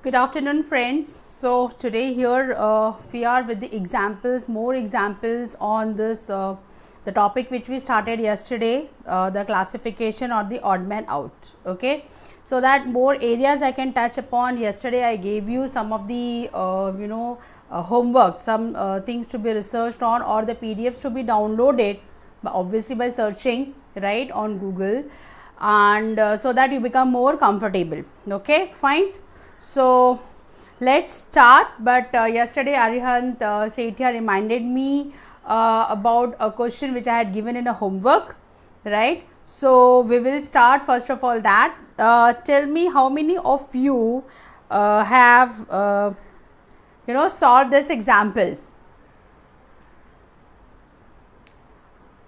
Good afternoon, friends. So today here we are with the examples, more examples on this the topic which we started yesterday, the classification or the odd man out. Okay, so that more areas I can touch upon. Yesterday I gave you some of the homework, some things to be researched on or the PDFs to be downloaded, obviously by searching right on Google, and so that you become more comfortable. Okay, fine. So let's start, but yesterday Arihant Sethia reminded me about a question which I had given in a homework, right? So we will start first of all that. Tell me how many of you have solved this example,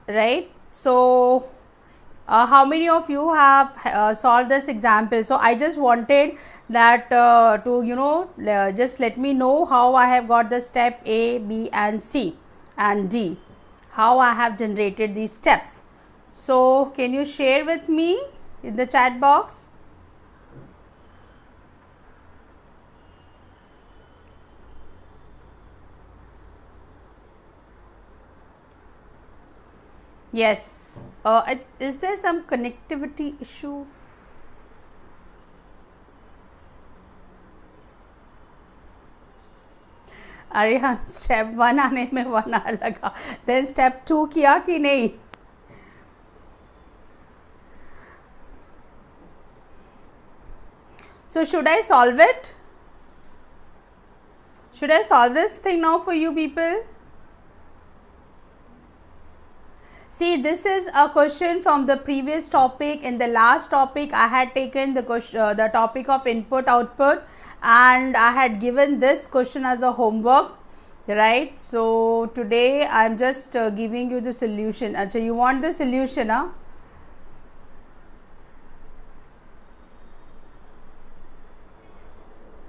right? So how many of you have solved this example? So I just wanted that to just let me know how I have got the step A, B and C and D, how I have generated these steps. So can you share with me in the chat box? Yes, is there some connectivity issue? अरे हाँ, step 1 आने में 1 आने लगा, then step 2 किया कि नहीं? So should I solve it? Should I solve this thing now for you people? See, this is a question from the previous topic. In the last topic I had taken the question, the topic of input output, and I had given this question as a homework, right? So today I am just giving you the solution. Achha, you want the solution, huh?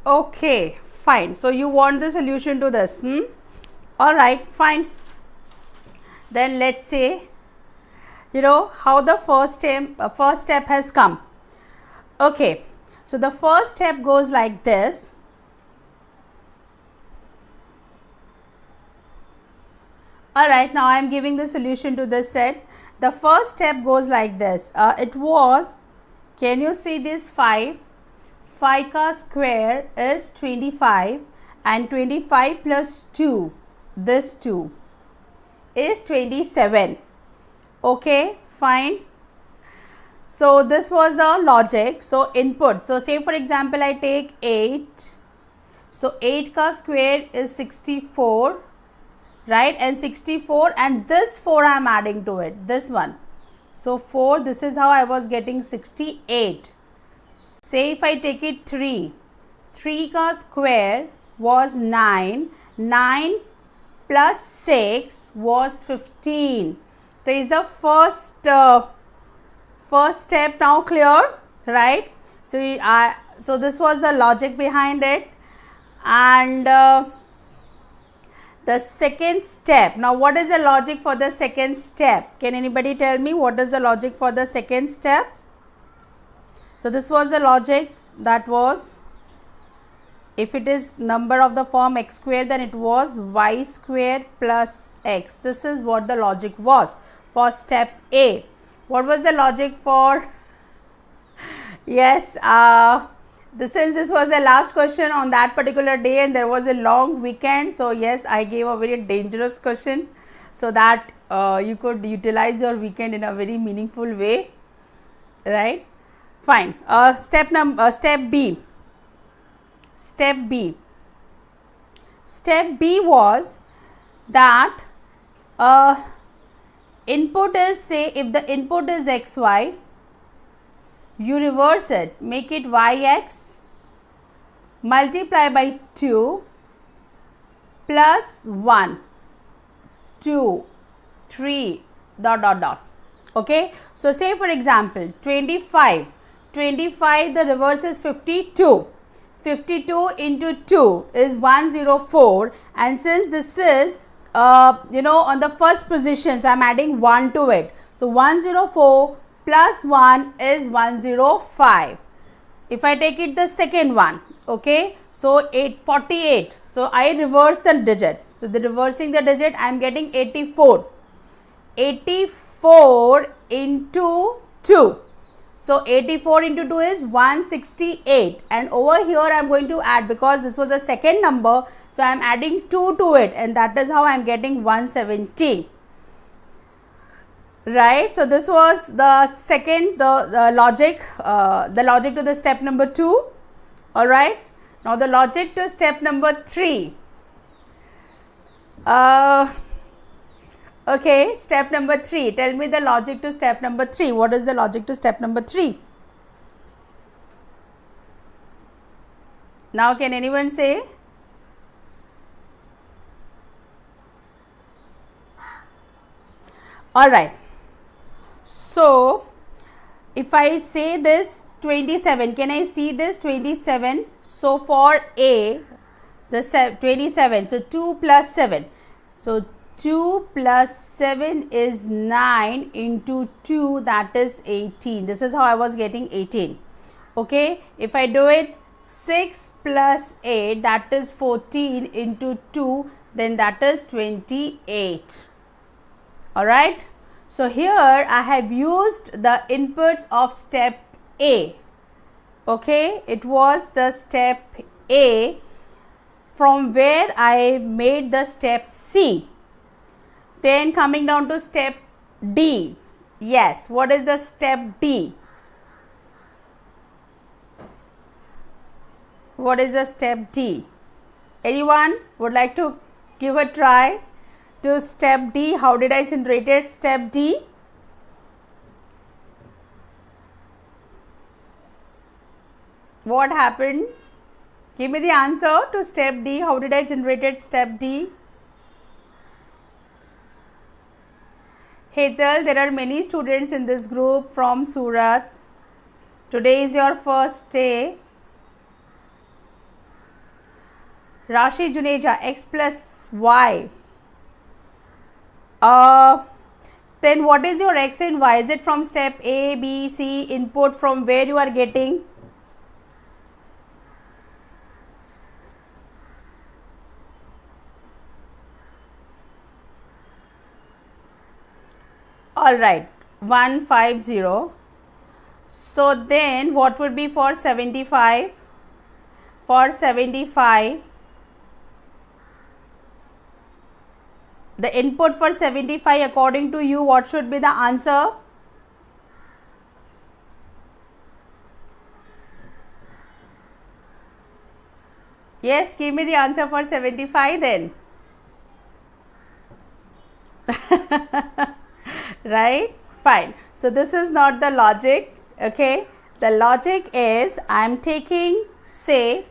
Okay, fine. So you want the solution to this, all right, fine. Then let's say, how the first step has come. Okay, so the first step goes like this. All right, now I am giving the solution to this set. The first step goes like this. It was, can you see this 5 ka square is 25 and 25 plus 2, this 2 is 27. Okay, fine. So this was the logic. So input, so say for example I take 8, so 8 ka square is 64, right, and 64, and this 4 I am adding to it, this one. So 4, this is how I was getting 68. Say if I take it 3 ka square was 9, 9 plus 6 was 15. So is the first step now clear, right? So so this was the logic behind it, and the second step. Now what is the logic for the second step? Can anybody tell me what is the logic for the second step? So this was the logic, that was, if it is number of the form x square, then it was y square plus x. This is what the logic was for step A. What was the logic for? Yes, since this was the last question on that particular day and there was a long weekend, so yes, I gave a very dangerous question so that you could utilize your weekend in a very meaningful way, right? Fine. Step B. Step B. Step B was that input is, say if the input is xy, you reverse it, make it yx, multiply by 2 plus 1, 2, 3, dot dot dot. Okay. So say for example 25, the reverse is 52. 52 into 2 is 104, and since this is on the first position, so I am adding 1 to it. So 104 plus 1 is 105. If I take it the second one, Okay, so 848. So I reverse the digit. So the reversing the digit, I am getting 84. 84 into 2. So 84 into 2 is 168, and over here I am going to add, because this was a second number, so I am adding 2 to it, and that is how I am getting 170. Right. So this was the second, the logic to the step number 2. All right. Now the logic to step number 3. Okay, step number 3. Tell me the logic to step number 3. What is the logic to step number 3? Now can anyone say? All right. So if I say this 27, can I see this 27? So for A, the 27, so 2 plus 7. So 2 plus 7 is 9 into 2, that is 18. This is how I was getting 18. Okay, if I do it 6 plus 8, that is 14 into 2, then that is 28. All right. So here I have used the inputs of step A. Okay, it was the step A from where I made the step C. Then coming down to step D. Yes, what is the step D? What is the step D? Anyone would like to give a try to step D? How did I generate it? Step D. What happened? Give me the answer to step D. How did I generate it? Step D. Hetal, there are many students in this group from Surat. Today is your first day. Rashi Juneja, x plus y. Then what is your x and y? Is it from step A, B, C, input from where you are getting? All right, 150. So then what would be for 75? For 75, the input for 75 according to you, what should be the answer? Yes, give me the answer for 75 then. Right, fine. So this is not the logic. Okay, the logic is I am taking, say,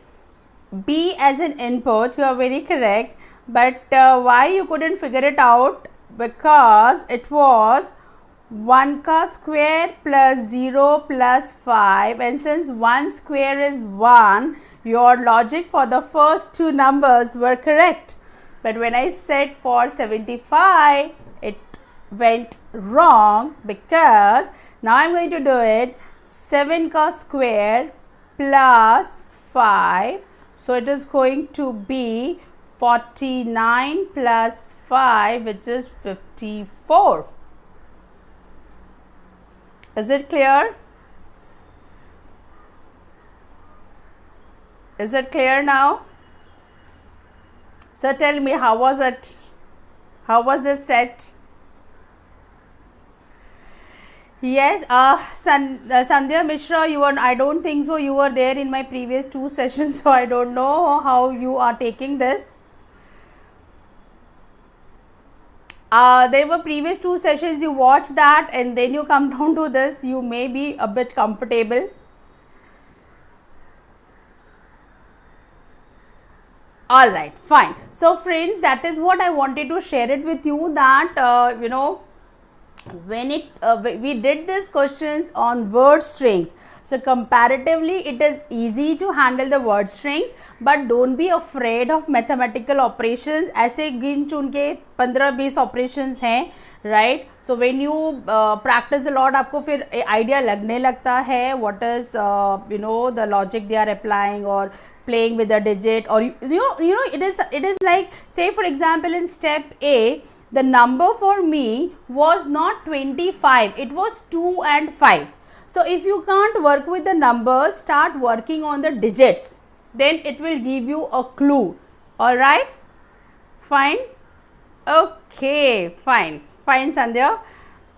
B as an input. You are very correct, but why you couldn't figure it out? Because it was 1 ka square plus 0 plus 5, and since 1 square is 1, your logic for the first two numbers were correct, but when I said for 75, it went wrong, because now I am going to do it 7 ka square plus 5, so it is going to be 49 plus 5, which is 54. Is it clear? Is it clear now? So tell me, how was it? How was this set? Yes, Sandhya Mishra, you were, I don't think so, you were there in my previous two sessions, so I don't know how you are taking this. There were previous two sessions, you watch that and then you come down to this, you may be a bit comfortable. Alright, fine. So friends, that is what I wanted to share it with you, that you know, when we did these questions on word strings, so comparatively it is easy to handle the word strings, but don't be afraid of mathematical operations. ऐसे गिन चुन के 15-20 operations हैं right. So when you practice a lot आपको फिर idea लगने लगता है what is you know the logic they are applying और playing with the digit, or you know it is like, say for example in step A the number for me was not 25, it was 2 and 5. So if you can't work with the numbers, start working on the digits, then it will give you a clue. All right, fine, okay, fine Sandhya.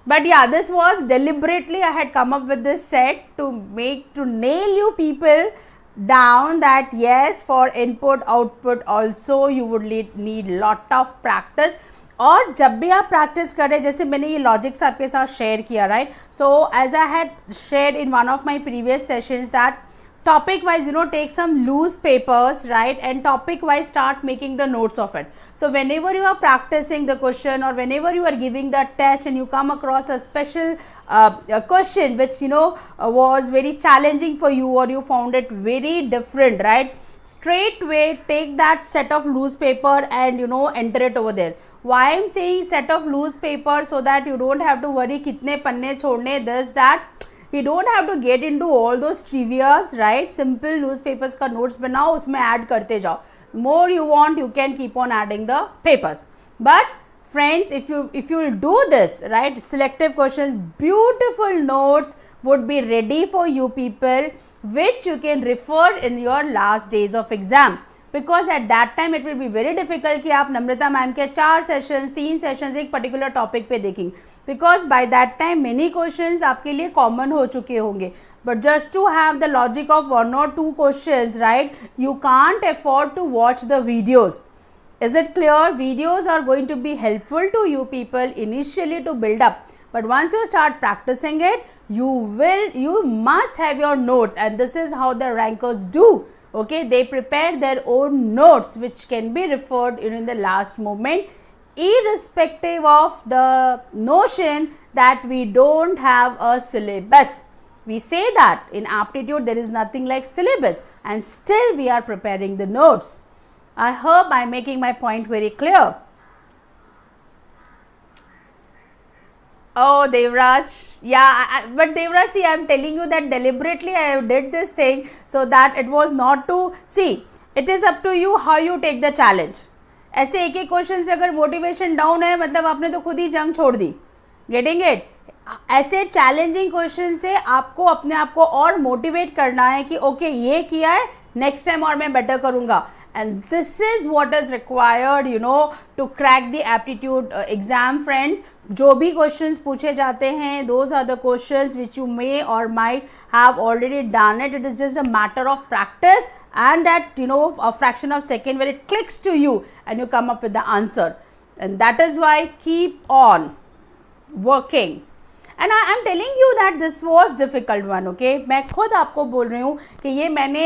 But yeah, this was deliberately I had come up with this set to nail you people down that yes, for input output also you would need lot of practice. और जब भी आप practice करें, जैसे मैंने ये logics आपके साथ शेयर किया, right. So as I had shared in one of my previous sessions that topic wise, you know, take some loose papers, right, and topic wise start making the notes of it. So whenever you are practicing the question or whenever you are giving the test and you come across a special a question which you know was very challenging for you or you found it very different, right, straight away take that set of loose paper and you know enter it over there. Why I am saying set of loose paper? So that you don't have to worry kitne panne chhodne, this that. We don't have to get into all those trivias, right. Simple newspapers का notes बनाओ, उसमें add करते जाओ. More you want, you can keep on adding the papers. But friends, if you will do this, right, selective questions, beautiful notes would be ready for you people, which you can refer in your last days of exam. Because at that time it will be very difficult कि आप नम्रता ma'am के 4 sessions 3 sessions एक particular topic पे देखेंगे, because by that time many questions आपके लिए common हो चुके होंगे. But just to have the logic of 1 or 2 questions, right, you can't afford to watch the videos. Is it clear? Videos are going to be helpful to you people initially to build up, but once you start practicing it, you must have your notes, and this is how the rankers do. Okay, they prepare their own notes which can be referred in the last moment, irrespective of the notion that we don't have a syllabus. We say that in aptitude there is nothing like syllabus, and still we are preparing the notes. I hope I am making my point very clear. Oh, Devraj, yeah, but Devraj, see, I am telling you that deliberately I did this thing so that it was not to, see, it is up to you how you take the challenge. ऐसे एक एक question से अगर motivation down है, मतलब आपने तो खुद ही जंग छोड़ दी. Getting it? ऐसे चैलेंजिंग क्वेश्चन से आपको अपने आप को और मोटिवेट करना है कि ओके ये किया है, नेक्स्ट टाइम और मैं बेटर करूँगा. And this is what is required, you know, to crack the aptitude exam, friends. जो भी questions पूछे जाते हैं, those are the questions which you may or might have already done it. It is just a matter of practice and that, you know, a fraction of second where it clicks to you and you come up with the answer. And that is why keep on working. And I am telling you that this was difficult one, okay. मैं खुद आपको बोल रही हूँ कि ये मैंने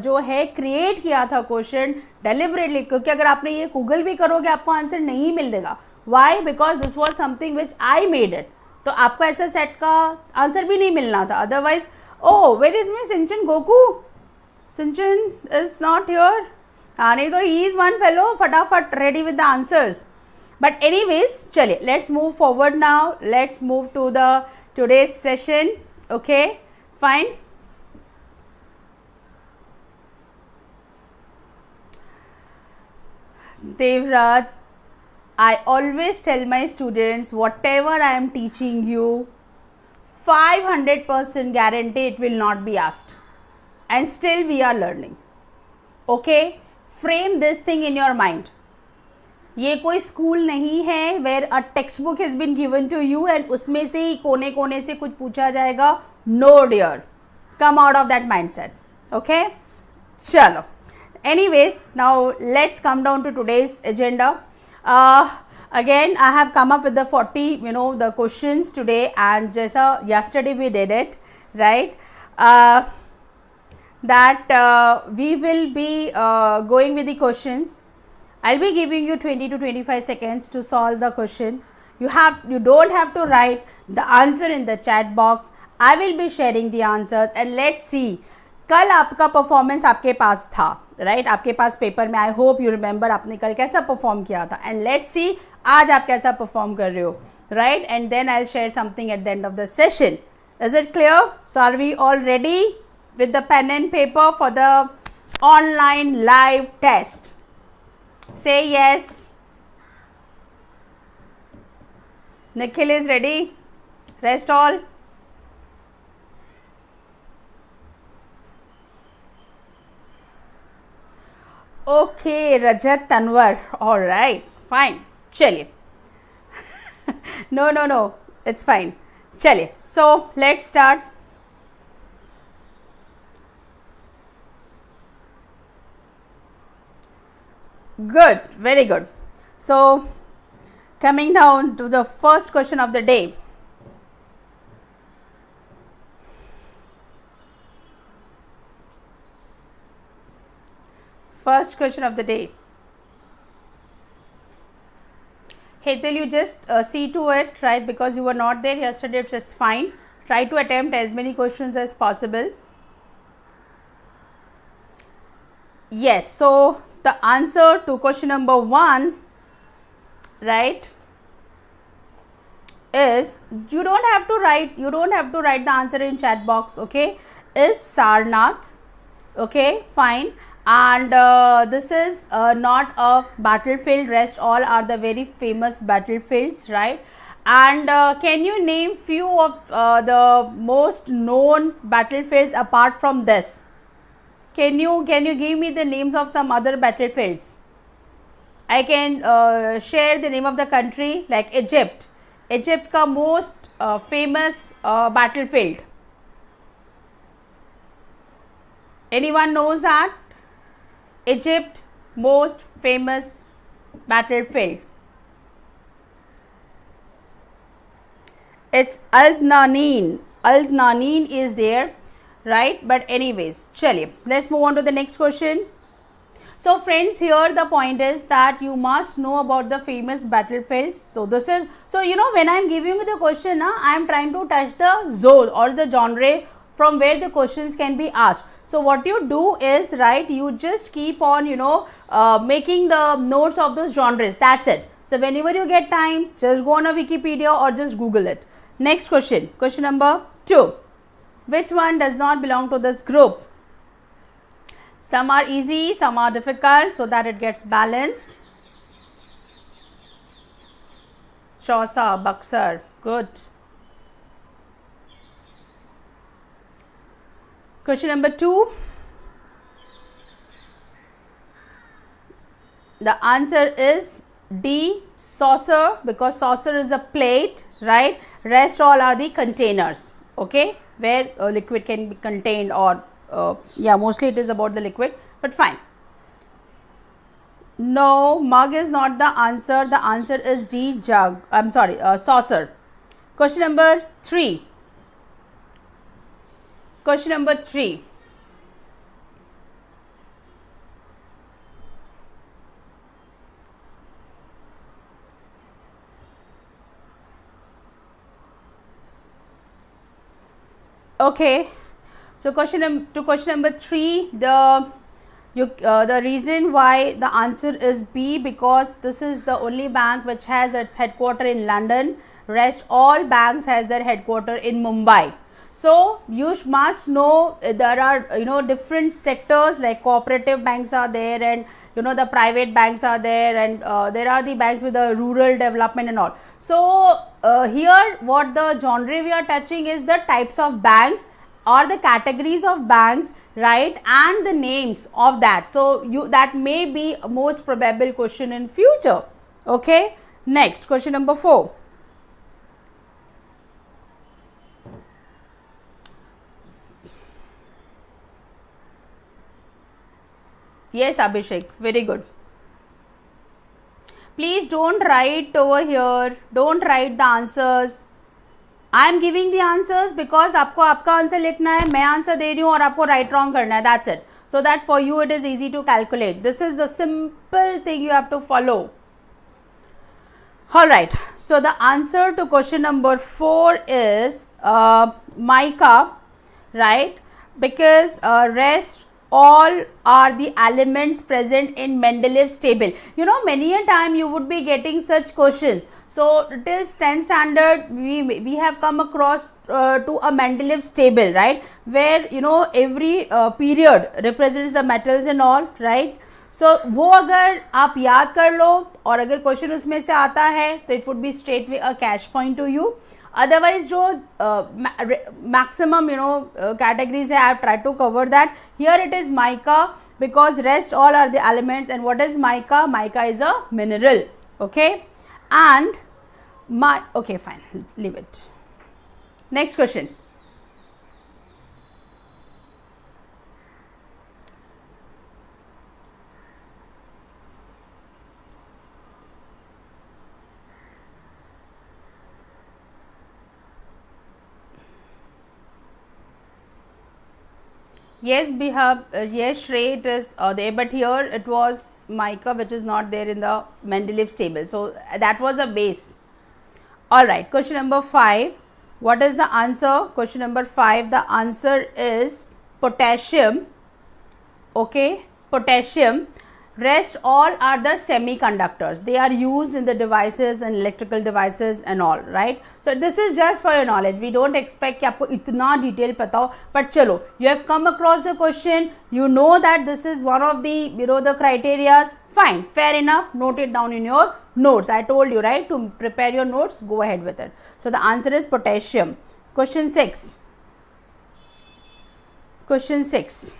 जो है क्रिएट किया था क्वेश्चन डेलिबरेटली, क्योंकि अगर आपने ये गूगल भी करोगे आपको आंसर नहीं मिलेगा. Why? Because this was something which I made it. तो आपको ऐसा सेट का आंसर भी नहीं मिलना था. Otherwise, O where is my Shinchan Goku? Shinchan is not here. हाँ, नहीं तो ही इज वन फेलो फटाफट ready with the answers. But anyways, chale, let's move forward now. Let's move to the today's session. Okay, fine. Devraj, I always tell my students, whatever I am teaching you, 500% guarantee it will not be asked. And still we are learning. Okay, frame this thing in your mind. ये कोई school नहीं है where a text book has been given to you and उसमें से ही कोने कोने से कुछ पूछा जाएगा. No dear, come out of that mindset. Okay, चलो. Anyways, now let's come down to today's agenda. Again I have come up with the 40 you know the questions today, and जैसा yesterday we did it, right, that we will be going with the questions. I'll be giving you 20 to 25 seconds to solve the question. You don't have to write the answer in the chat box. I will be sharing the answers and let's see. कल आपका performance आपके पास था, right, आपके पास paper में. I hope you remember आपने कल कैसा perform किया था, एंड लेट्स सी आज आप कैसा परफॉर्म कर रहे हो, right, and then I'll share something at the end of the session. Is it clear? So are we all ready with the pen and paper for the online live test? Say yes. Nikhil is ready. Rest all. Okay, Rajat, Tanwar. All right, fine. Chaliye. No, it's fine. Chaliye. So let's start. Good, very good. So coming down to the first question of the day. First question of the day. Hetal, you just see to it, right, because you were not there yesterday, it's fine. Try to attempt as many questions as possible. Yes, so the answer to question number 1, right, is you don't have to write the answer in chat box, okay, is Sarnath, okay, fine. And this is not a battlefield, rest all are the very famous battlefields, right. And can you name few of the most known battlefields apart from this? Can you give me the names of some other battlefields? I can share the name of the country, like Egypt ka most famous battlefield. Anyone knows that? Egypt most famous battlefield. It's Al-Nanin. Al-Nanin is there, right? But anyways, chaliye, let's move on to the next question. So friends, here the point is that you must know about the famous battlefields. So this is, so you know, when I am giving you the question, I am trying to touch the zone or the genre from where the questions can be asked. So what you do is, right, you just keep on, you know, making the notes of those genres. That's it. So whenever you get time, just go on a Wikipedia or just Google it. Next question, question number 2. Which one does not belong to this group? Some are easy, some are difficult, so that it gets balanced. Chaucer, Buxar, good. Question number 2. The answer is D, saucer, because saucer is a plate, right? Rest all are the containers, okay, where liquid can be contained, or yeah, mostly it is about the liquid, but fine. No, mug is not the answer. The answer is D, jug. I'm sorry, saucer. Question number 3. Question number 3. Okay, so question number 3, the reason why the answer is B, because this is the only bank which has its headquarter in London. Rest all banks has their headquarter in Mumbai. So you must know there are, you know, different sectors, like cooperative banks are there, and you know the private banks are there, and there are the banks with the rural development and all. So here what the genre we are touching is the types of banks or the categories of banks, right, and the names of that. So that may be a most probable question in future. Okay, next question number 4. Yes, Abhishek, very good. Please don't write over here, don't write the answers. I am giving the answers because आपको आपका answer लिखना है, मैं answer दे रही हूँ और आपको right wrong करना है. That's it. So that for you it is easy to calculate. This is the simple thing you have to follow. Alright, so the answer to question number 4 is mica, right, because rest all are the elements present in Mendeleev's table. You know, many a time you would be getting such questions. So till 10th standard we have come across to a Mendeleev's table, right, where you know every period represents the metals and all, right. So वो अगर आप याद कर लो और अगर question उसमें से आता है तो it would be straight away a cash point to you. Otherwise जो maximum you know categories है, I have tried to cover that. Here it is mica, because rest all are the elements. And what is mica? Mica is a mineral, okay. And okay, fine, leave it. Next question. Yes, we have yes, Shrey, it is there, but here it was mica, which is not there in the Mendeleev's table. So that was a base. All right, question number 5. What is the answer? Question number 5. The answer is potassium. Okay, potassium. Rest all are the semiconductors. They are used in the devices and electrical devices and all, right. So this is just for your knowledge. We don't expect कि आपको इतना detail पता हो, but चलो, you have come across the question, you know that this is one of the you know the criteria. Fine, fair enough. Note it down in your notes. I told you, right, to prepare your notes. Go ahead with it. So the answer is potassium. Question 6. Question 6.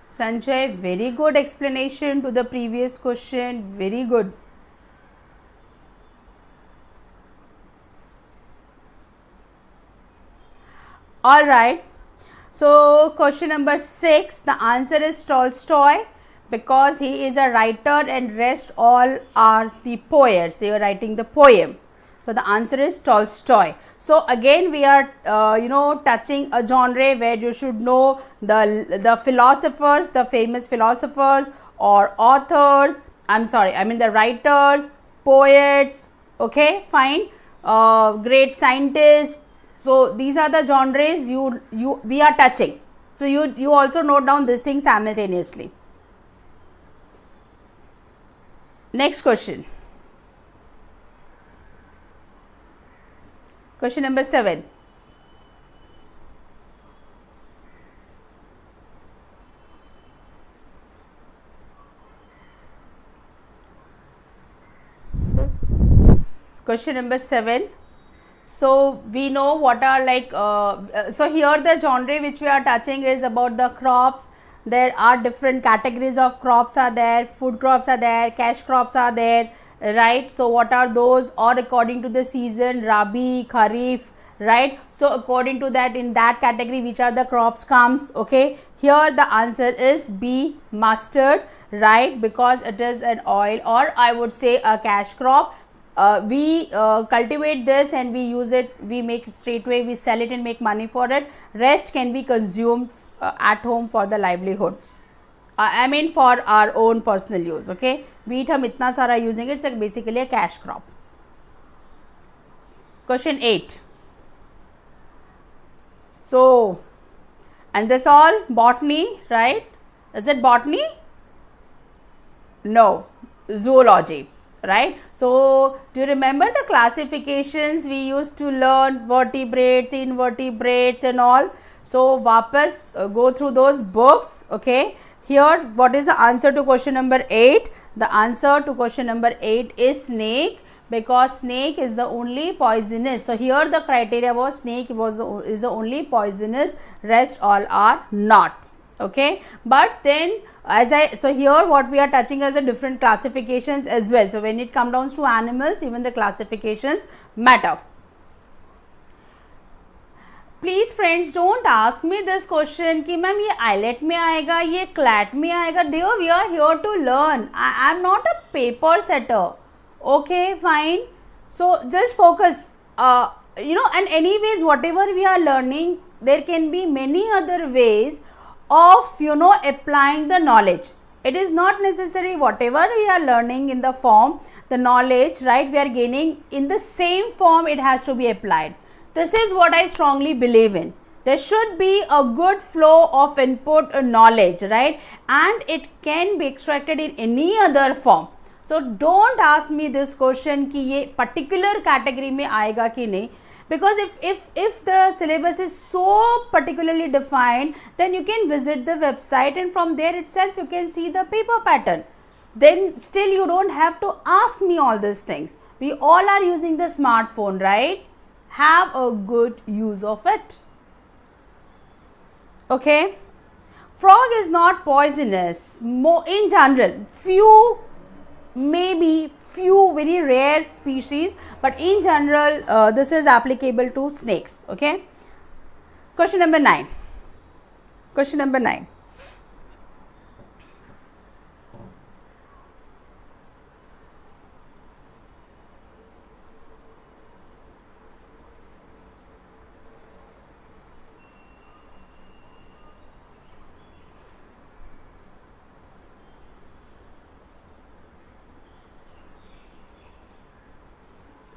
Sanjay, very good explanation to the previous question, very good. All right, so question number 6, the answer is Tolstoy, because he is a writer and rest all are the poets, they were writing the poem. So the answer is Tolstoy. So again we are you know touching a genre where you should know the philosophers, the famous philosophers or authors. I mean the writers, poets. Okay, fine. Great scientists. So these are the genres we are touching. So you also note down this thing simultaneously. Next question. Question number 7. Question number 7. So we know what are like so here the genre which we are touching is about the crops. There are different categories of crops are there, food crops are there, cash crops are there, right. So what are those? Or according to the season, Rabi, Kharif, right. So according to that, in that category which are the crops comes. Okay, here the answer is B, mustard, right, because it is an oil, or I would say a cash crop. We cultivate this and we use it, we make straightway, we sell it and make money for it. Rest can be consumed at home for the livelihood. I mean for our own personal use. Okay, wheat हम इतना सारा using it, it's basically a cash crop. Question 8. So, and this all botany, right? Is it botany? No, zoology, right. So do you remember the classifications we used to learn, vertebrates, invertebrates and all? So वापस go through those books. Okay, here what is the answer to question number 8? The answer to question number 8 is snake, because snake is the only poisonous. So here the criteria was snake is the only poisonous, rest all are not. Okay, but then so here what we are touching as the different classifications as well. So when it comes down to animals, even the classifications matter. Please friends, don't ask me this question कि ma'am ये IELTS में आएगा, ये CLAT में आएगा. Dear, we are here to learn. I am not a paper setter. Okay, fine. So just focus. You know, and anyways, whatever we are learning, there can be many other ways of, you know, applying the knowledge. It is not necessary whatever we are learning in the form, the knowledge, right, we are gaining in the same form, it has to be applied. This is what I strongly believe in. There should be a good flow of input knowledge, right, and it can be extracted in any other form. So don't ask me this question कि ये particular category में आएगा कि नहीं, because if the syllabus is so particularly defined, then you can visit the website and from there itself you can see the paper pattern. Then still you don't have to ask me all these things. We all are using the smartphone, right? Have a good use of it. Okay. Frog is not poisonous. In general, maybe few very rare species, but in general this is applicable to snakes. Okay. Question number 9. Question number 9.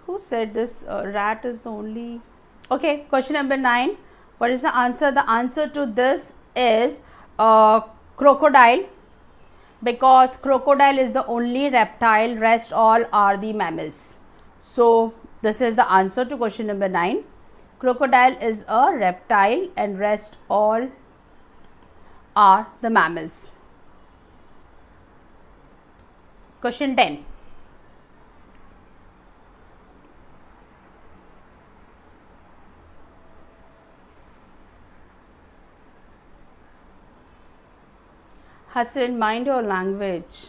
Who said this rat is the only? Okay, question number 9. What is the answer? The answer to this is crocodile, because crocodile is the only reptile, rest all are the mammals. So this is the answer to question number 9. Crocodile is a reptile and rest all are the mammals. Question 10. Hassan, mind your language.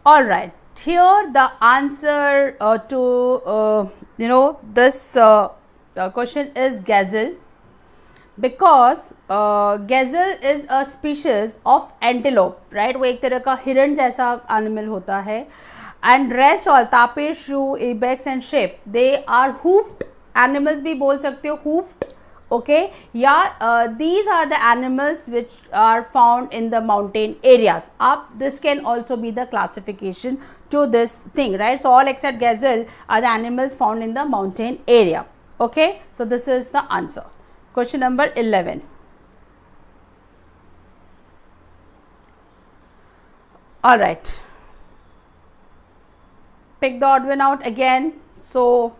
All right. Here the answer to this question is gazelle, because gazelle is a species of antelope, right? वो एक तरह का हिरण जैसा animal होता है, and rest all tapir, shrew, ibex and sheep, they are hoofed animals भी बोल सकते हो, hoofed. Okay, yeah, these are the animals which are found in the mountain areas. This can also be the classification to this thing, right? So all except gazelle are the animals found in the mountain area. Okay, so this is the answer. Question number 11. All right, pick the odd one out again. So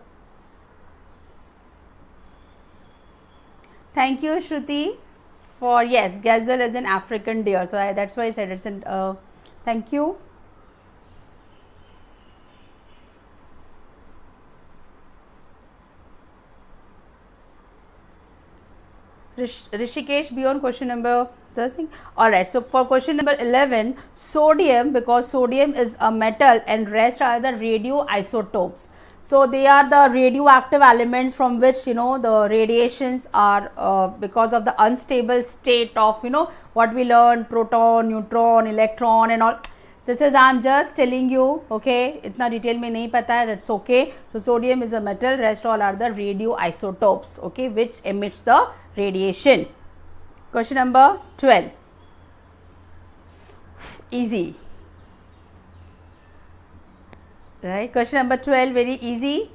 thank you, Shruti, for yes, gazelle is an African deer. So that's why I said it's an. Thank you. Rishikesh, beyond question number 13. Alright, so for question number 11, sodium, because sodium is a metal and rest are the radioisotopes. So they are the radioactive elements from which the radiations are because of the unstable state of what we learn, proton, neutron, electron and all. This is I am just telling you, okay, इतना detail में नहीं पता है, that's okay. So sodium is a metal, rest all are the radioisotopes, okay, which emits the radiation. Question number 12. Easy. Right, question number 12, very easy.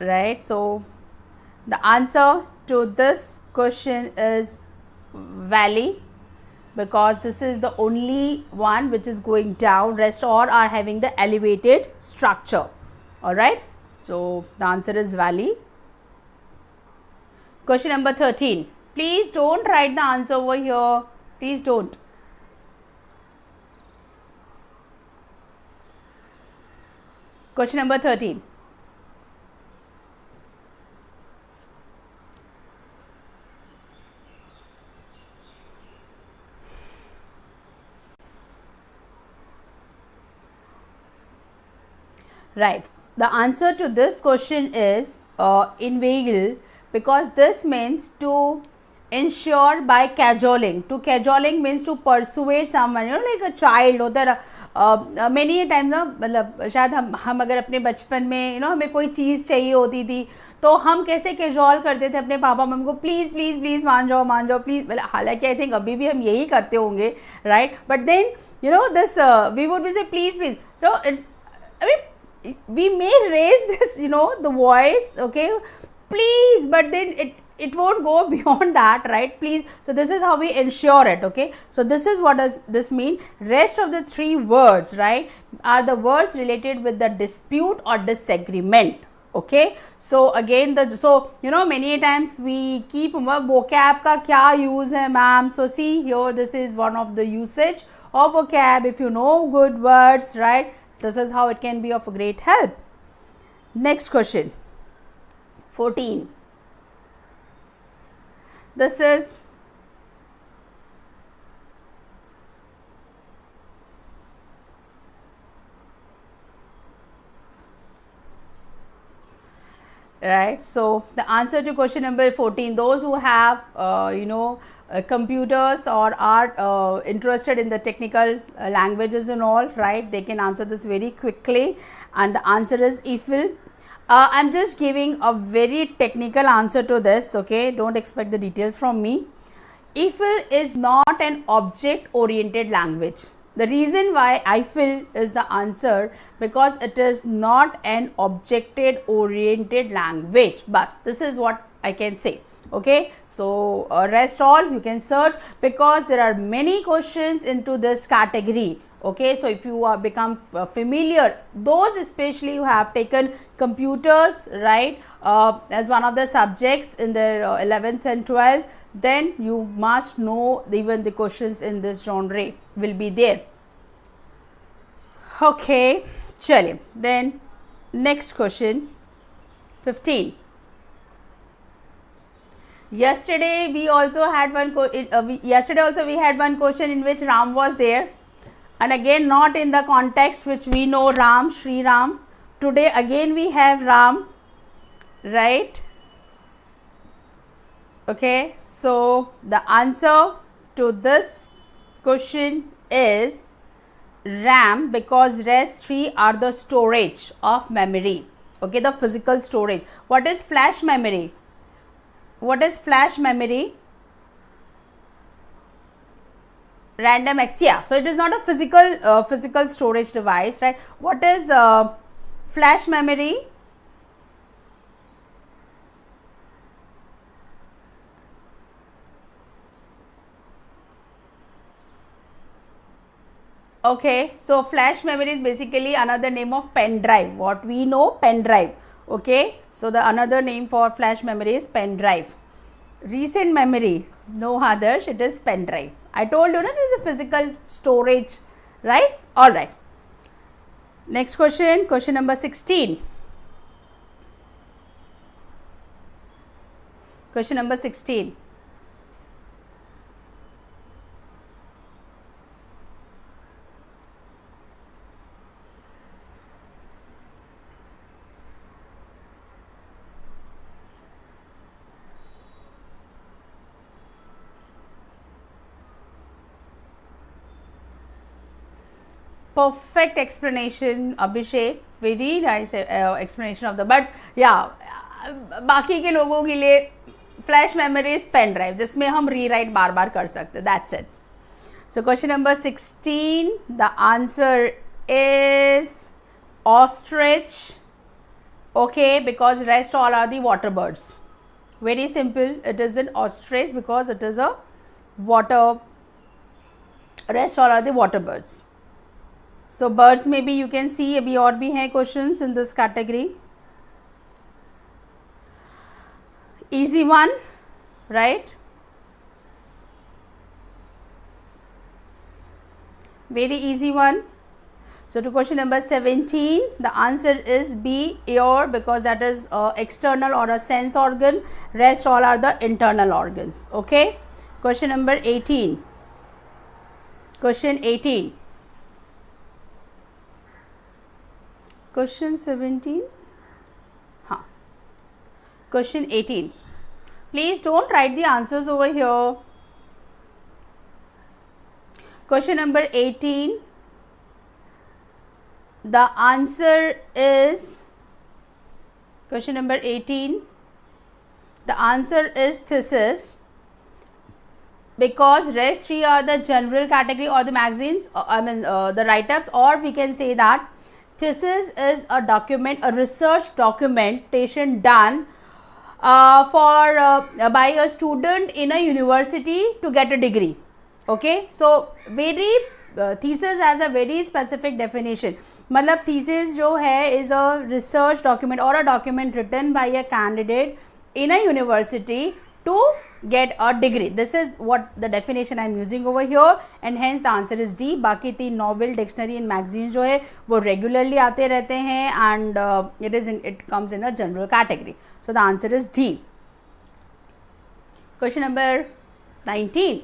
Right, so the answer to this question is valley, because this is the only one which is going down, rest all are having the elevated structure. All right, so the answer is valley. Question number 13. Please don't write the answer over here. Please don't. Question number 13. Right. The answer to this question is inveigle, because this means to ensure by cajoling. To cajoling means to persuade someone, like a child. Or many a times ना, मतलब शायद हम अगर अपने बचपन में हमें कोई चीज़ चाहिए होती थी, तो हम कैसे कैजुअल करते थे अपने पापा मम्मी को, प्लीज़ प्लीज़ प्लीज़ मान जाओ प्लीज़. मतलब हालांकि आई थिंक अभी भी हम यही करते होंगे, right. But then this we would be say please please. It's, I mean, we may raise this, the voice, okay, please, but then it won't go beyond that, right? Please. So this is how we ensure it, okay. So this is what does this mean. Rest of the three words, right, are the words related with the dispute or disagreement, okay. So again many times we keep vocab ka kya use hai ma'am. So see here, this is one of the usage of vocab. If you know good words, right, this is how it can be of a great help. Next question, 14. This is right. So the answer to question number 14, those who have computers or are interested in the technical languages and all, right, they can answer this very quickly, and the answer is EFL. I'm just giving a very technical answer to this, okay, don't expect the details from me. EFL is not an object oriented language. The reason why EFL is the answer, because it is not an object oriented language. Bas, this is what I can say. Okay, so rest all you can search, because there are many questions into this category. Okay, so if you are become familiar, those especially who have taken computers, right, as one of the subjects in their 11th and 12th, then you must know even the questions in this genre will be there. Okay, chaliye, then next question, 15. Yesterday we also had one question in which Ram was there, and again not in the context which we know Ram, Shri Ram. Today again we have Ram, right? Okay, so the answer to this question is RAM, because rest 3 are the storage of memory. Okay, the physical storage. What is flash memory? What is flash memory? Random access. Yeah, so it is not a physical storage device, right? What is flash memory? Okay, so flash memory is basically another name of pen drive. What we know, pen drive. Okay, so the another name for flash memory is pen drive. Recent memory, no Adarsh, it is pen drive. I told you, it is a physical storage, right? All right. Next question, question number 16. Question number 16. Perfect explanation, Abhishek. Very nice explanation of the. But yeah, बाकी के लोगों के लिए flash memory is pen drive, जिसमें हम rewrite बार बार कर सकते. That's it. So question number 16. The answer is ostrich. Okay, because rest all are the water birds. Very simple. It is an ostrich because it is a water. Rest all are the water birds. So birds maybe you can see अभी और भी हैं questions in this category. Easy one, right? Very easy one. So to question number 17, the answer is B, ear, because that is external or a sense organ. Rest all are the internal organs. Okay. Question number 18. Question 18. Question 17. Question 18. Please don't write the answers over here. Question number 18. The answer is, question number 18, the answer is thesis, because rest 3 are the general category or the magazines, the write-ups, or we can say that thesis is a document, a research documentation done by a student in a university to get a degree. Okay, so thesis has a very specific definition. मतलब thesis जो है is a research document or a document written by a candidate in a university to get a degree. This is what the definition I am using over here, and hence the answer is D. बाकी 3 novel, dictionary and magazine जो है वो regularly आते रहते हैं, and it comes in a general category. So the answer is D. Question number 19.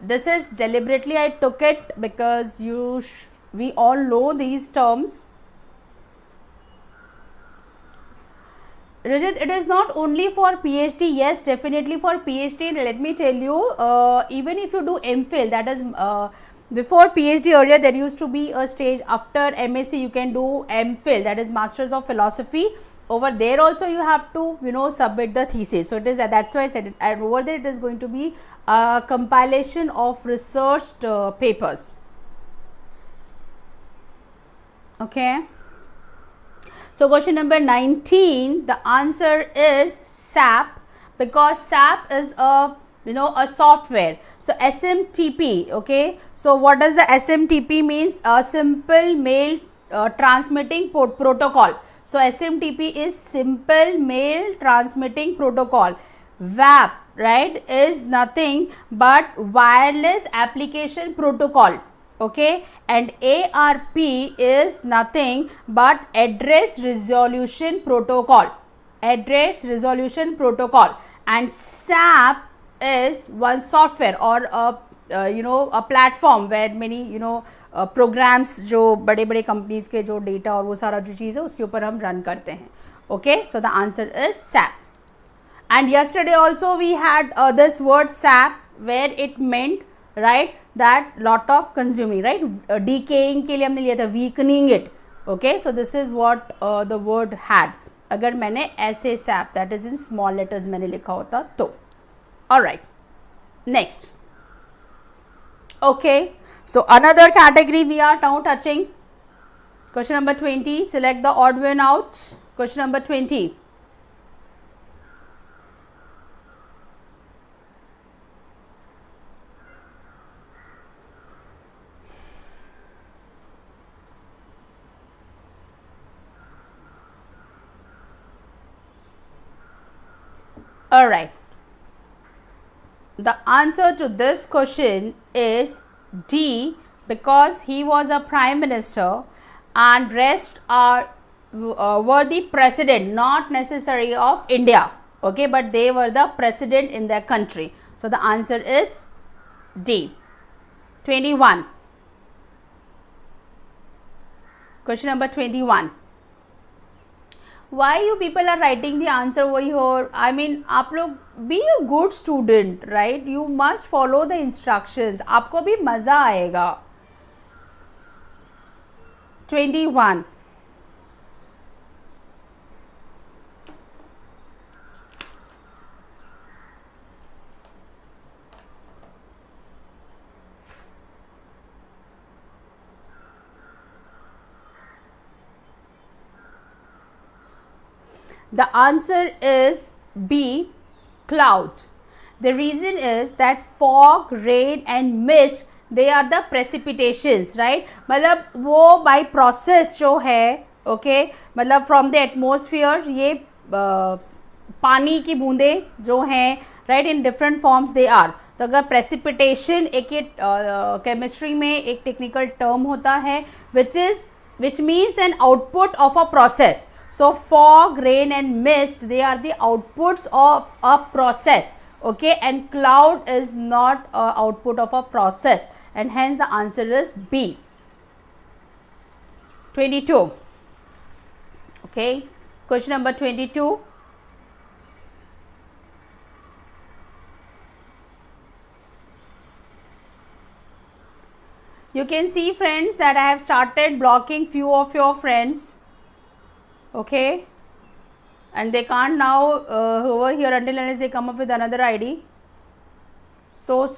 This is deliberately I took it because we all know these terms. Rajat, it is not only for PhD. Yes, definitely for PhD. Let me tell you, even if you do MPhil, that is before PhD earlier there used to be a stage. After MSc you can do MPhil, that is Masters of Philosophy. Over there also you have to submit the thesis. So it is, that's why I said it, and over there it is going to be a compilation of researched papers. Okay. So question number 19, the answer is SAP, because SAP is a a software. So SMTP. Okay, so what does the SMTP means? A simple mail transmitting protocol. So SMTP is simple mail transmitting protocol. WAP, right, is nothing but wireless application protocol. Okay, and ARP is nothing but address resolution protocol. Address resolution protocol. And SAP is one software or a platform where many programs जो बड़े बड़े companies के जो data और वो सारा जो चीज़ है उसके ऊपर हम run करते हैं. Okay, so the answer is SAP. And yesterday also we had this word SAP, where it meant, right, that lot of consuming, right, decaying के लिए हमने लिया था, weakening it. Okay, so this is what the word had. अगर मैंने ऐसे SAP, that is in small letters मैंने लिखा होता तो. Alright, next. Okay, so another category we are now touching. Question number 20, select the odd one out. Question number 20. Alright, the answer to this question is D, because he was a prime minister and rest were the president, not necessary of India, okay, but they were the president in their country. So the answer is D. 21. Question number 21. Why you people are writing the answer over here? I mean, आप लोग be a good student, right? You must follow the instructions. आपको भी मज़ा आएगा. 21. The answer is B, cloud. The reason is that fog, rain and mist, they are the precipitations, right? मतलब वो by process जो है, okay, मतलब from the atmosphere ये पानी की बूंदें जो हैं, right, in different forms they are. तो अगर precipitation एक chemistry में एक technical term होता है which means an output of a process. So fog, rain and mist, they are the outputs of a process, okay, and cloud is not a output of a process, and hence the answer is B. 22. Okay, question number 22. You can see, friends, that I have started blocking few of your friends. Okay, and they can't now hover here until unless they come up with another ID. So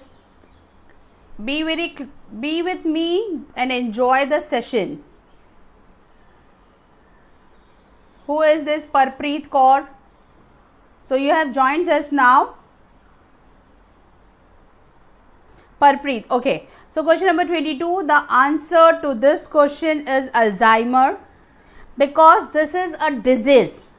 be with me and enjoy the session. Who is this Parpreet Kaur? So you have joined just now. Parpreet. Okay. So question number 22. The answer to this question is Alzheimer, because this is a disease.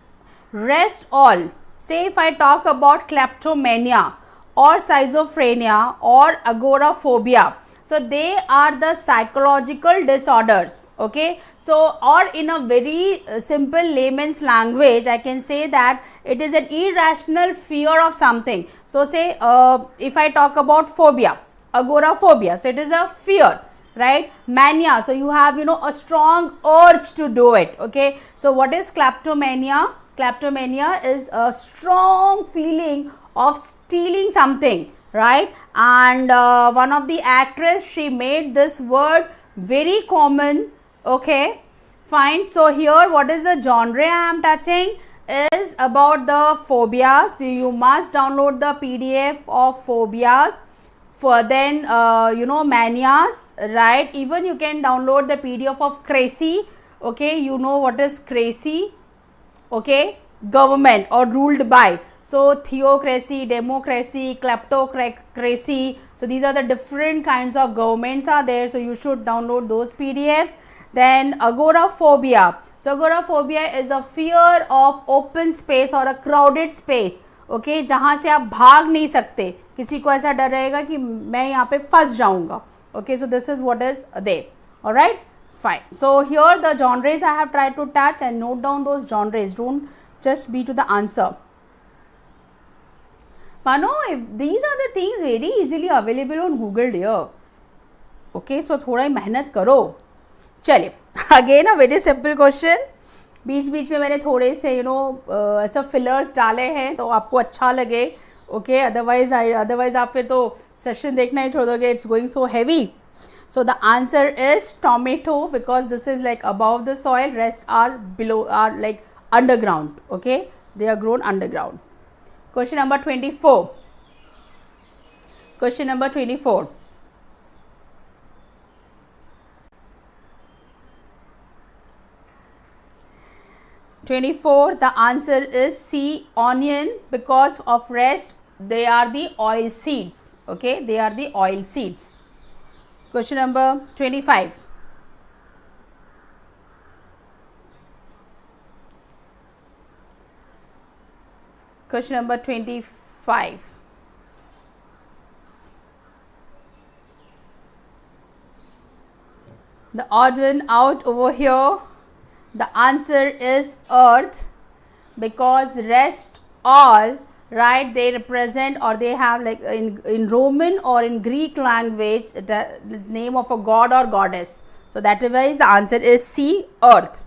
Rest all. Say if I talk about kleptomania or schizophrenia or agoraphobia, so they are the psychological disorders. Okay, so or in a very simple layman's language, I can say that it is an irrational fear of something. So say if I talk about phobia, agoraphobia, so it is a fear, right? Mania, so you have a strong urge to do it. Okay, so what is kleptomania? Kleptomania is a strong feeling of stealing something, right? And one of the actress, she made this word very common. Okay, fine. So here what is the genre I am touching is about the phobias. So you must download the PDF of phobias. For then manias, right? Even you can download the PDF of crazy. Okay, you know what is crazy? Okay, government or ruled by. So theocracy, democracy, kleptocracy. So these are the different kinds of governments are there. So you should download those PDFs. Then agoraphobia. So agoraphobia is a fear of open space or a crowded space. Okay जहाँ से आप भाग नहीं सकते, किसी को ऐसा डर रहेगा कि मैं यहाँ पे फंस जाऊँगा. Okay, so this is what is there. Alright, fine. So here the genres I have tried to touch and note down those genres. Don't just be to the answer. Mano, these are the things very easily available on Google, dear. Okay, so थोड़ा ही मेहनत करो. चलिए, again a very simple question. बीच बीच में मैंने थोड़े से ऐसा fillers डाले हैं तो आपको अच्छा लगे. ओके, अदरवाइज आप फिर तो सेशन देखना ही छोड़ दोगे. It's going so heavy. So the answer is tomato, because this is like above the soil, rest are below, are like underground. Okay, they are grown underground. Question number 24. Question number 24. The answer is C, onion, because of rest they are the oil seeds. Okay, they are the oil seeds. Question number 25. Question number 25. The odd one out over here. The answer is earth, because rest all, right, they represent or they have like in Roman or in Greek language the name of a god or goddess. So that is why the answer is C, earth.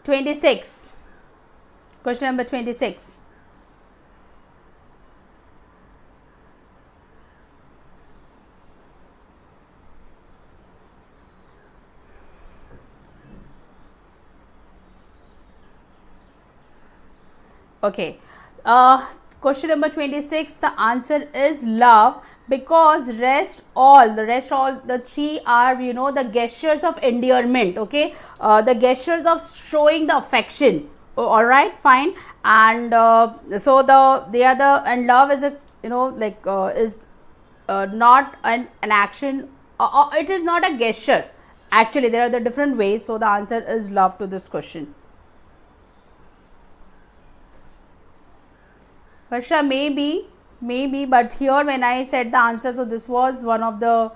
26. Question number 26. Okay, question number 26, the answer is love, because rest all, the three are the gestures of endearment. Okay, the gestures of showing the affection. All right, fine. And so they are the, and love is a is not an action, it is not a gesture. Actually there are the different ways. So the answer is love to this question. Varsha, maybe, but here when I said the answer, so this was one of the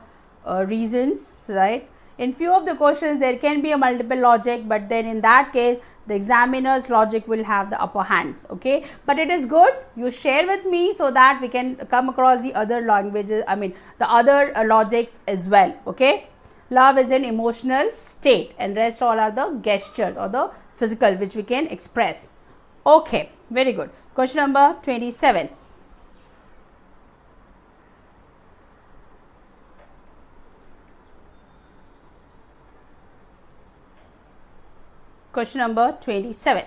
reasons, right? In few of the questions there can be a multiple logic, but then in that case the examiner's logic will have the upper hand. Okay, but it is good you share with me so that we can come across the other languages, I mean the other logics as well. Okay, Love is an emotional state, and rest all are the gestures or the physical which we can express. Okay, very good. Question number 27. Question number 27.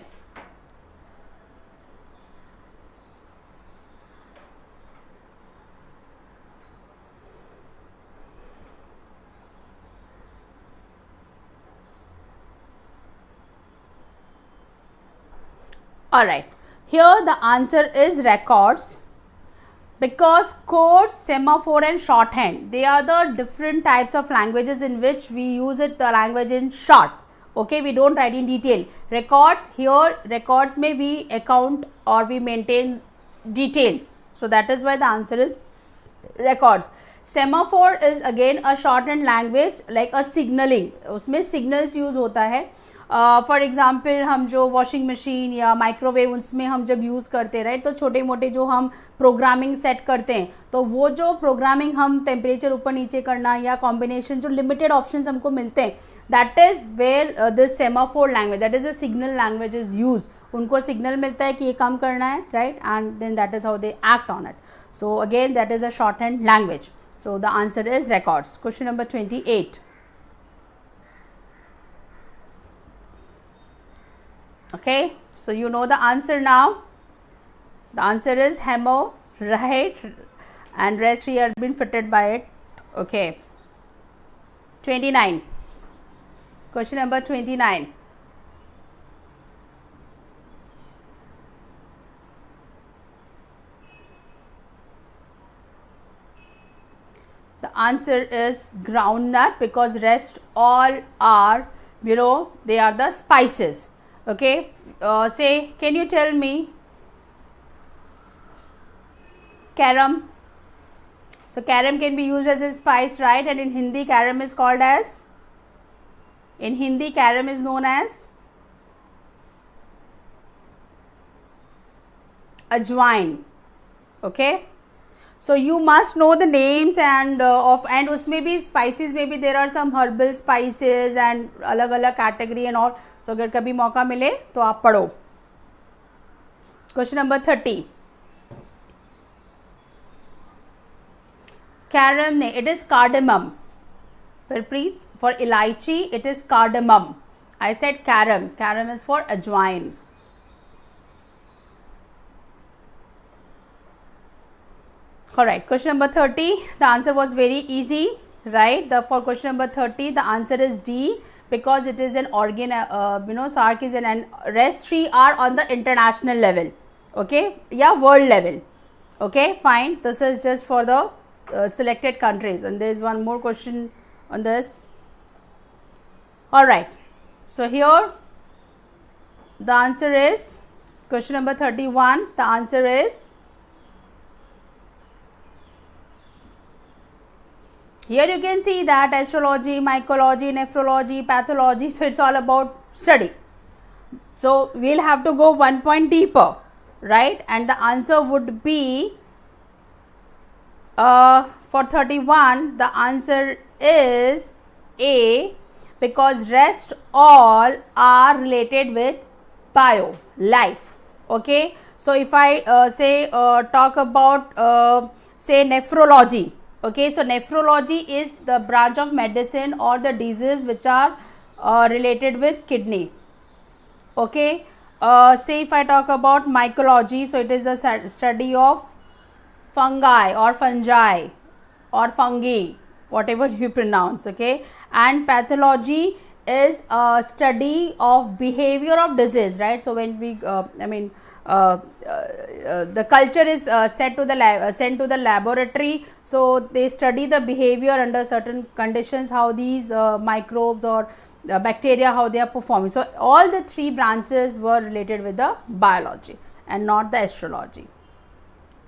Alright, here the answer is records, because code, semaphore and shorthand, they are the different types of languages in which we use it, the language in short. Okay, we don't write in detail. Records, here records may be account or we maintain details. So that is why the answer is records. Semaphore is again a shorthand language like a signaling, उसमें signals use होता है. For example हम जो washing machine या microwave उसमें हम जब use करते हैं राइट, तो छोटे मोटे जो हम प्रोग्रामिंग सेट करते हैं, तो वो जो प्रोग्रामिंग हम टेम्परेचर ऊपर नीचे करना या कॉम्बिनेशन जो लिमिटेड ऑप्शंस हमको मिलते हैं, that is where this semaphore language, that is a signal language is use. उनको सिग्नल मिलता है कि ये काम करना है right, and then that is how they act on it. So again that is a short hand language. So the answer is records. Question number 28. Okay, so you know the answer now. The answer is hemo, right, and rest here have been fitted by it. Okay, 29. Question number 29. The answer is groundnut, because rest all are, you know, they are the spices. Okay, say, can you tell me carom? So carom can be used as a spice, right? And in Hindi carom is called as, in Hindi carom is known as ajwain. Okay, so you must know the names and of, and उसमें भी spices में भी there are some herbal spices and अलग अलग category and all. So अगर कभी मौका मिले तो आप पढ़ो. Question number 30. Carom ने, it is cardamom. Harpreet, for elaichi it is cardamom. I said carom. Carom is for ajwain. Alright, question number 30. The answer was very easy, right? For question number 30, the answer is D, because it is an organ, Sark is an, and rest 3 are on the international level, okay, yeah, world level. Okay, fine. This is just for the selected countries, and there is one more question on this. Alright, so here the answer is question number 31. The answer is, here you can see that astrology, mycology, nephrology, pathology, so it's all about study. So we'll have to go one point deeper, right? And the answer would be for 31, the answer is A, because rest all are related with bio, life. Okay, so if I talk about say nephrology. Okay, so nephrology is the branch of medicine or the disease which are related with kidney. Okay, say if I talk about mycology, so it is the study of fungi or fungi or fungi, whatever you pronounce. Okay, and pathology is a study of behavior of disease, right? So when we the culture is sent to the laboratory, so they study the behavior under certain conditions, how these microbes or bacteria, how they are performing. So all the 3 branches were related with the biology and not the astrology.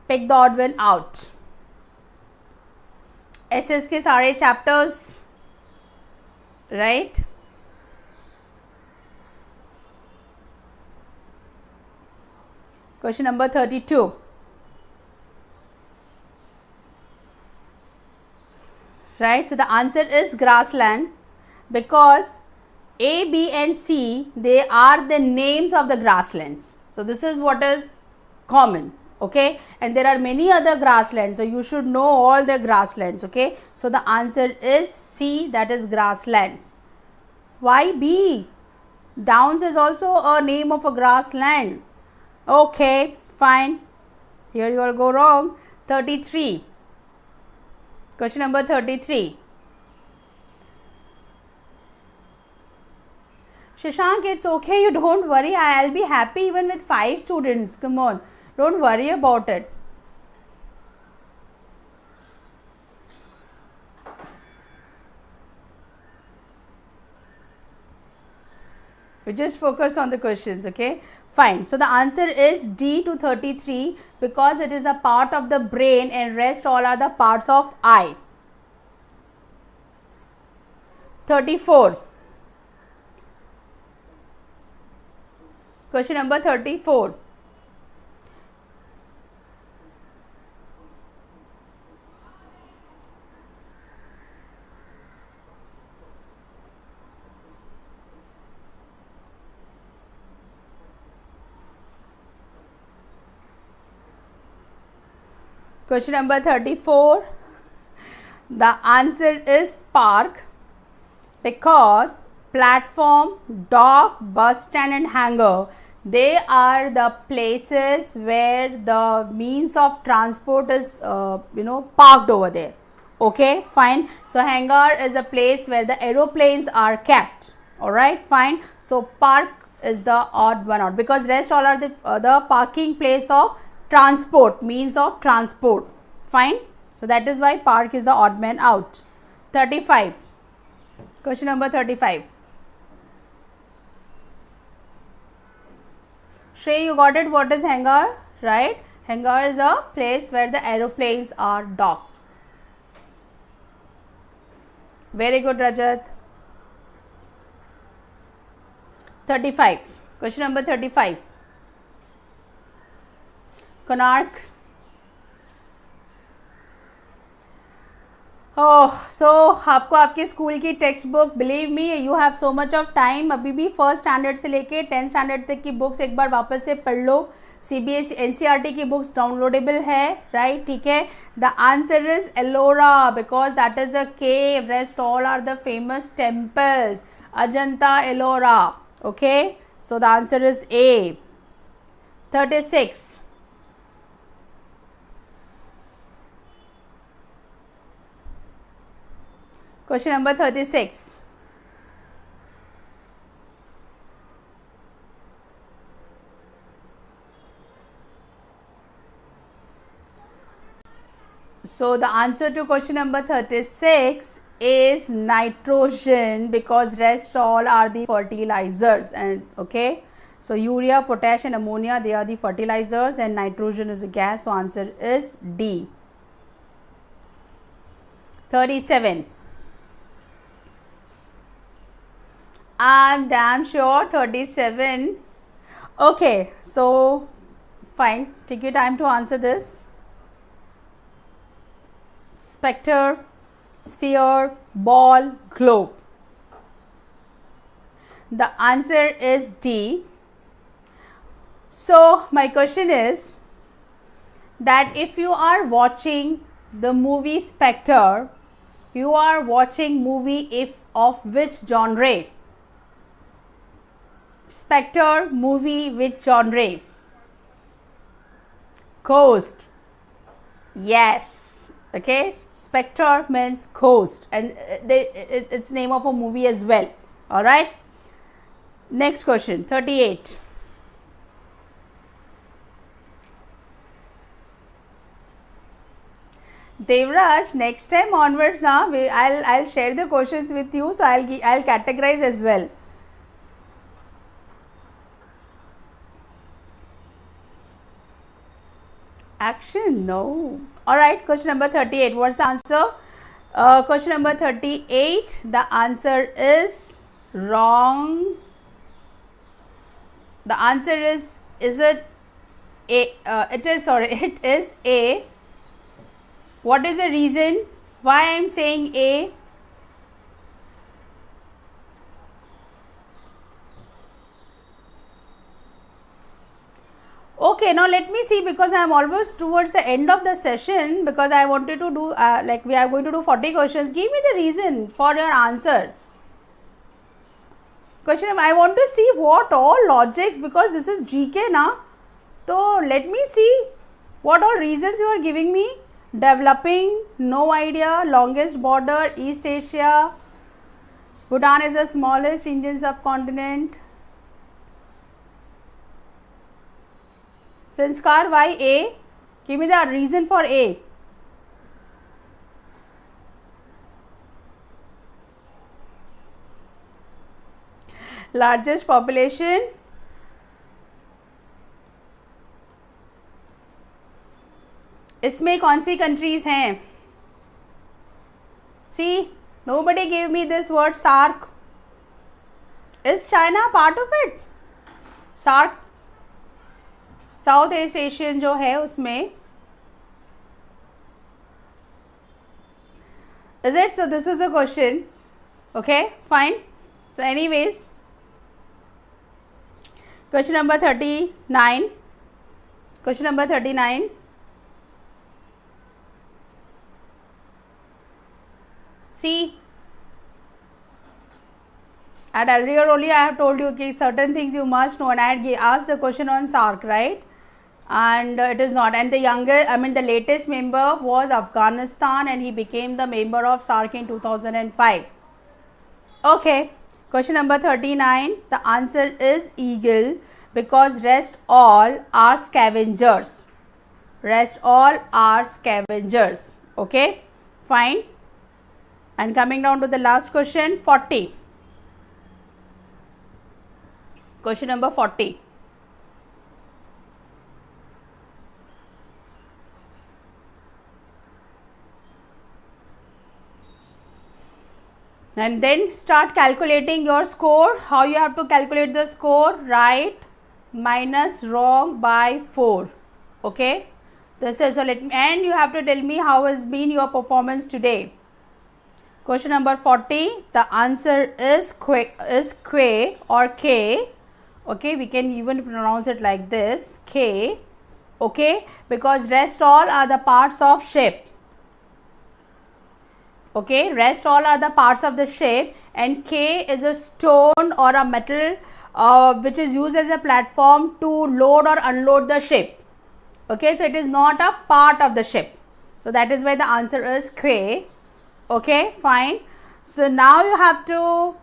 Pick the odd one out. SS के सारे chapters, right? Question number 32. right? So the answer is grassland, because A, B and C, they are the names of the grasslands. So this is what is common, okay, and there are many other grasslands, so you should know all the grasslands, okay. So the answer is C, that is grasslands. Why B? Downs is also a name of a grassland. Okay, fine. Here you all go wrong. 33. Question number 33. Shashank, it's okay, you don't worry. I'll be happy even with 5 students. Come on, don't worry about it. We just focus on the questions, okay? Fine. So the answer is D to 33, because it is a part of the brain and rest all are the parts of eye. 34. Question number 34. Question number 34. The answer is park, because platform, dock, bus stand and hangar, they are the places where the means of transport is parked over there. Okay, fine. So hangar is a place where the aeroplanes are kept. All right, fine. So park is the odd one out, because rest all are the parking place of transport, means of transport. Fine. So that is why park is the odd man out. 35. Question number 35. Shrey, you got it. What is hangar? Right. Hangar is a place where the aeroplanes are docked. Very good, Rajat. 35. Question number 35. Konark. So आपको आपके school की text book, believe me you have so much of time, अभी भी first standard से लेके 10th standard तक की books एक बार वापस से पढ़ लो. CBSE NCERT की बुक्स डाउनलोडेबल है, राइट, ठीक है. The answer is Ellora, because that is a cave, rest all are the famous temples. Ajanta, Ellora. Okay, so the answer is A. 36. Question number 36. So the answer to question number 36 is nitrogen, because rest all are the fertilizers. And okay, so urea, potash and ammonia, they are the fertilizers, and nitrogen is a gas. So answer is D. 37. I'm damn sure 37. Okay, so fine, take your time to answer this. Spectre, sphere, ball, globe. The answer is D. So my question is that if you are watching the movie Spectre, you are watching movie of which genre? Spectre movie which genre? Ghost. Yes. Okay, Spectre means ghost, and it's name of a movie as well. All right. Next question, 38. Devraj, next time onwards now, I'll share the questions with you, so I'll categorize as well. Action, no. All right, question number 38. What's the answer? Question number 38. The answer is wrong. The answer is it A? It is A. What is the reason Why I am saying A? Okay, now let me see, because I am almost towards the end of the session, because I wanted to do like we are going to do 40 questions. Give me the reason for your answer. Question, I want to see what all logics, because this is GK now. So let me see what all reasons you are giving me. Developing, no idea. Longest border, East Asia. Bhutan is the smallest Indian subcontinent. Sanskar, why A? Give me the reason for A. Largest population. इसमें कौन सी countries हैं? See, nobody gave me this word SARC. Is China part of it? SARC, south east Asian जो है उसमें. Is it? So this is a question. Okay, fine. So anyways, question number 39. Question number 39. See, at earlier only I have told you okay, certain things you must know, and I had asked a question on SARC, right? And it is not. And the the latest member was Afghanistan, and he became the member of SARC in 2005. Okay, question number 39. The answer is eagle, because rest all are scavengers. Rest all are scavengers. Okay, fine. And coming down to the last question, 40. Question number 40. And then start calculating your score. How you have to calculate the score? Right minus wrong by 4. Okay. This is, so let me, and you have to tell me how has been your performance today. Question number 40. The answer is K or K. Okay, we can even pronounce it like this, K. Okay, because rest all are the parts of shape. Okay, rest all are the parts of the shape, and K is a stone or a metal which is used as a platform to load or unload the ship. Okay, so it is not a part of the ship. So that is why the answer is K. Okay, fine. So now you have to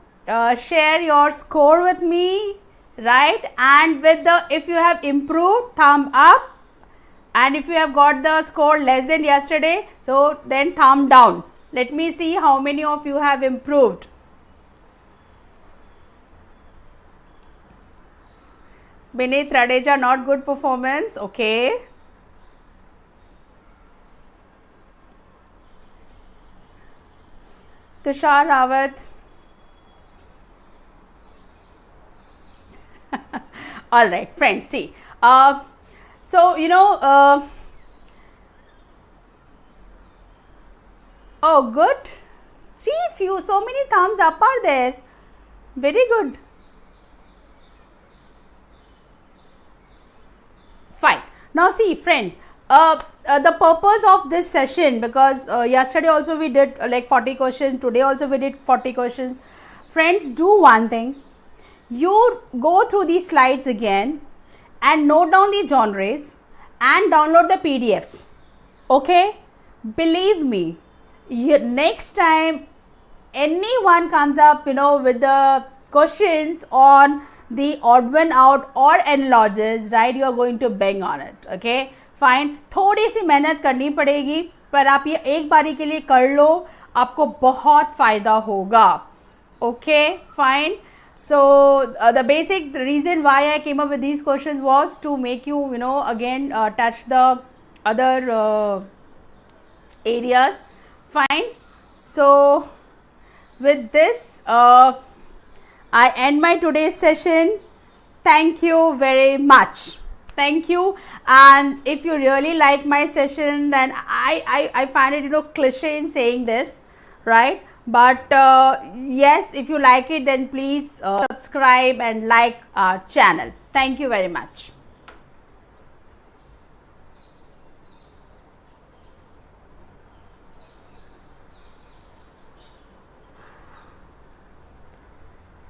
share your score with me, right? And with the, if you have improved, thumb up, and if you have got the score less than yesterday, so then thumb down. Let me see how many of you have improved. Beneath Radeja, not good performance. Okay. Tushar Rawat. All right, friends, see. So, you know, oh, good. See, so many thumbs up are there. Very good. Fine. Now, see, friends. The purpose of this session, because yesterday also we did like 40 questions, today also we did 40 questions. Friends, do one thing. You go through these slides again and note down the genres and download the PDFs. Okay? Believe me, next time anyone comes up, you know, with the questions on the odd one out or analogies, right, you are going to bang on it. Okay? Fine, थोड़ी सी मेहनत करनी पड़ेगी, पर आप ये एक बारी के लिए कर लो, आपको बहुत फ़ायदा होगा. Okay, fine. So the basic reason why I came up with these questions was to make you, you know, again touch the other areas. Fine. So with this, I end my today's session. Thank you very much. Thank you. And if you really like my session, then I find it, cliche in saying this, right? But yes, if you like it, then please subscribe and like our channel. Thank you very much.